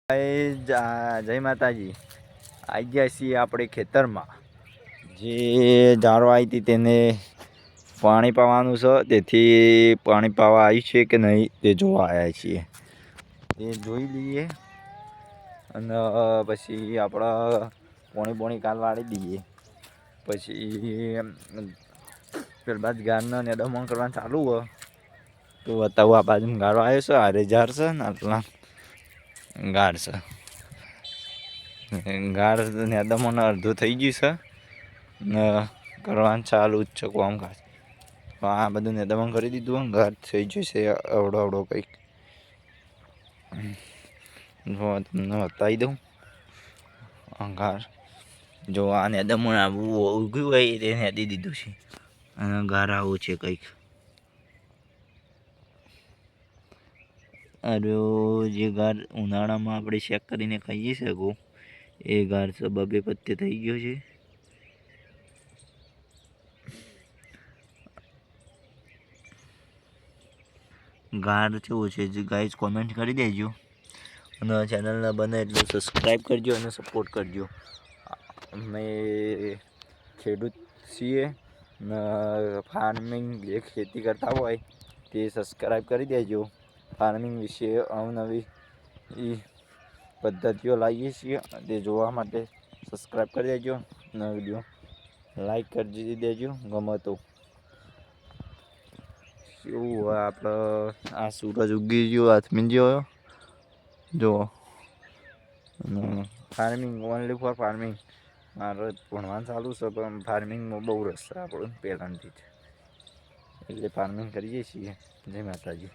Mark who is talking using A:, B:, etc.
A: જય માતાજી। આવી ગયા છીએ આપણે ખેતરમાં જે ઝાડો આવી હતી તેને પાણી પાવાનું છે, તેથી પાણી પાવા આવી છે કે નહીં તે જોવા આવ્યા છીએ। તે જોઈ લઈએ અને પછી આપણે પોણી કાલ વાળી દઈએ। પછી પેલા બાદ ગારના નેદમણ કરવાનું ચાલુ હોય તો બતાવું। આ બાજુ ગાળો આવ્યો છે, આરે ઝાડ છે ને આટલા ગાઢ છે। ગાઢ નેદમણ અડધું થઈ ગયું છે ને કરવાનું ચાલુ જ છે કામકાજ। આ બધું નેદમણ કરી દીધું, ગાઢ થઈ ગયું છે અવડો કંઈક। તમને બતાવી દઉં ગાઢ જો આ નેદમણ આવું ઉગ્યું હોય તે નેદી દીધું છે અને ગાઢ આવું છે કંઈક। અરે જે ગાઢ ઉનાળામાં આપણે શેક કરીને ખાઈ શકો એ ગાઢ છે, બબે પત્તે થઈ ગયો છે। ગાઢ કેવું છે જે ગાઈઝ કોમેન્ટ કરી દેજો અને ચેનલને બને એટલું સબસ્ક્રાઈબ કરજો અને સપોર્ટ કરજો। અમે ખેડૂત છીએ ને ફાર્મિંગ જે ખેતી કરતા હોય તે સબસ્ક્રાઈબ કરી દેજો। ફાર્મિંગ વિશે અવનવી પદ્ધતિઓ લાવીએ છીએ તે જોવા માટે સબસ્ક્રાઈબ કરી દેજો અને વિડીયો લાઈક કરી દેજો ગમે તો। શું હોય આપણે આ સૂરજ ઉગી ગયો, હાથમી ગયો જુઓ। ફાર્મિંગ ઓનલી ફોર ફાર્મિંગ મારે ભણવાનું ચાલુ છે પણ ફાર્મિંગમાં બહુ રસ છે આપણને પહેલાંથી જ, એટલે ફાર્મિંગ કરીએ છીએ। જય માતાજી।